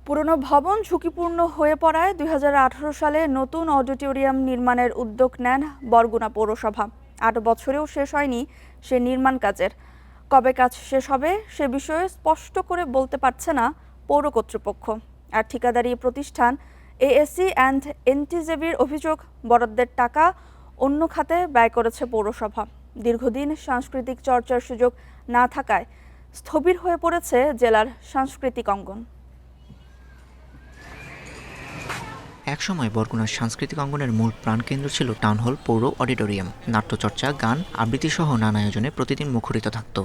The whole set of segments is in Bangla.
পুরনো ভবন ঝুঁকিপূর্ণ হয়ে পড়ায় ২০১৮ সালে নতুন অডিটোরিয়াম নির্মাণের উদ্যোগ নেন বরগুনা পৌরসভা। ৮ বছরেও শেষ হয়নি সে নির্মাণ কাজের। কবে কাজ শেষ হবে সে বিষয়ে স্পষ্ট করে বলতে পারছে না পৌর কর্তৃপক্ষ। আর ঠিকাদারি প্রতিষ্ঠান এএসসি অ্যান্ড এনটিজেবির অভিযোগ, বরাদ্দের টাকা অন্য খাতে ব্যয় করেছে পৌরসভা। দীর্ঘদিন সাংস্কৃতিক চর্চার সুযোগ না থাকায় স্থবির হয়ে পড়েছে জেলার সাংস্কৃতিক অঙ্গন। একসময় বরগুনার সাংস্কৃতিক অঙ্গনের মূল প্রাণকেন্দ্র ছিল টাউন হল পৌর অডিটোরিয়াম। নাট্যচর্চা, গান, আবৃত্তি সহ নানা আয়োজনে প্রতিদিন মুখরিত থাকত।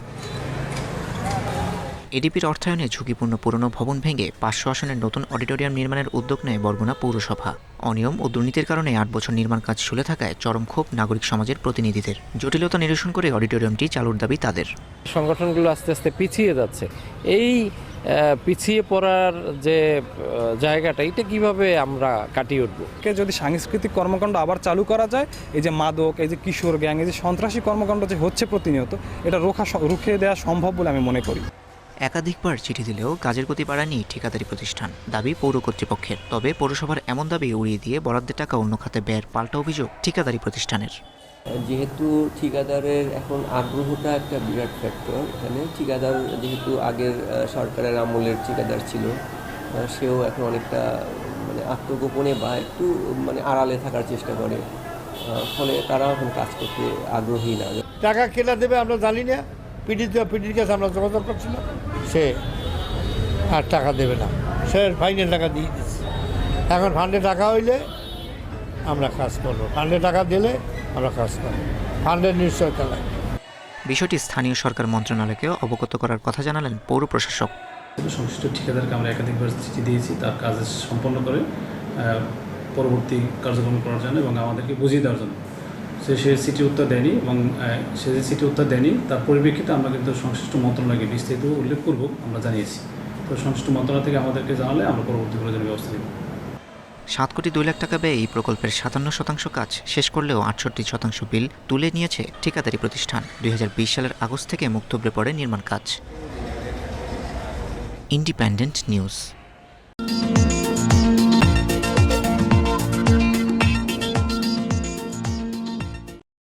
এডিপির অর্থায়নে ঝুঁকিপূর্ণ পুরনো ভবন ভেঙে ৫০০ আসনের নতুন অডিটোরিয়াম নির্মাণের উদ্যোগ নেয় বরগুনা পৌরসভা। অনিয়ম ও দুর্নীতির কারণে ৮ বছর নির্মাণ কাজ ঝুলে থাকায় চরম ক্ষোভ নাগরিক সমাজের প্রতিনিধিদের। জটিলতা নিরসন করে অডিটোরিয়ামটি চালুর দাবি তাদের। সংগঠনগুলো আস্তে আস্তে পিছিয়ে যাচ্ছে। এই পিছিয়ে পড়ার যে জায়গাটা, এটা কিভাবে আমরা কাটিয়ে উঠবো? যদি সাংস্কৃতিক কর্মকাণ্ড আবার চালু করা যায়, এই যে মাদক, এই যে কিশোর গ্যাং, এই যে সন্ত্রাসী কর্মকাণ্ড যে হচ্ছে প্রতিনিয়ত, এটা রুখে দেওয়া সম্ভব বলে আমি মনে করি। একাধিকবার চিঠি দিলেও কাজের গতি বাড়ায়নি ঠিকাদারি প্রতিষ্ঠান, দাবি পৌর কর্তৃপক্ষের। তবে পৌরসভার এমন দাবি উড়িয়ে দিয়ে বরাদ্দের টাকা অন্য খাতে ব্যয়ের পাল্টা অভিযোগ ঠিকাদারি প্রতিষ্ঠানের। যেহেতু ঠিকাদারের এখন আগ্রহটা একটা বিরাট ফ্যাক্টর এখানে। ঠিকাদার যেহেতু আগের সরকারের আমলের ঠিকাদার ছিল, সেও এখন অনেকটা আত্মগোপনে বা একটু আড়ালে থাকার চেষ্টা করে, ফলে তারা এখন কাজ করতে আগ্রহী না। টাকা কেনা দেবে আমরা জানি না। পিডির কাছে আমরা যোগাযোগ করছিলাম, সে আর টাকা দেবে না, সে ফাইনাল টাকা দিয়ে দিচ্ছে। এখন ফান্ডে টাকা হইলে আমরা কাজ করবো, ফান্ডে টাকা দিলে আমরা কাজ করবো, ফান্ডের নিশ্চয়তা লাগে। বিষয়টি স্থানীয় সরকার মন্ত্রণালয়কেও অবগত করার কথা জানালেন পৌর প্রশাসক। সংশ্লিষ্ট ঠিকাদারকে আমরা একাধিকবার চিঠি দিয়েছি তার কাজ সম্পন্ন করে পরবর্তী কার্যক্রম করার জন্য এবং আমাদেরকে বুঝিয়ে দেওয়ার জন্য। সে চিঠি উত্তর দেয়নি এবং সে যে চিঠি উত্তর দেয়নি তার পরিপ্রেক্ষিতে আমরা কিন্তু সংশ্লিষ্ট মন্ত্রণালয়কে বিস্তারিত উল্লেখ করব, আমরা জানিয়েছি। তো সংশ্লিষ্ট মন্ত্রণালয় থেকে আমাদেরকে জানালে আমরা পরবর্তী প্রয়োজনীয় ব্যবস্থা নেব। 7 কোটি 2 লাখ টাকা ব্যয়ে এই প্রকল্পের 57% কাজ শেষ করলেও 68% বিল তুলে নিয়েছে ঠিকাদারি প্রতিষ্ঠান। 2020 সালের আগস্ট থেকে মুখ থুবড়ে পড়ে নির্মাণ কাজ। Independent news.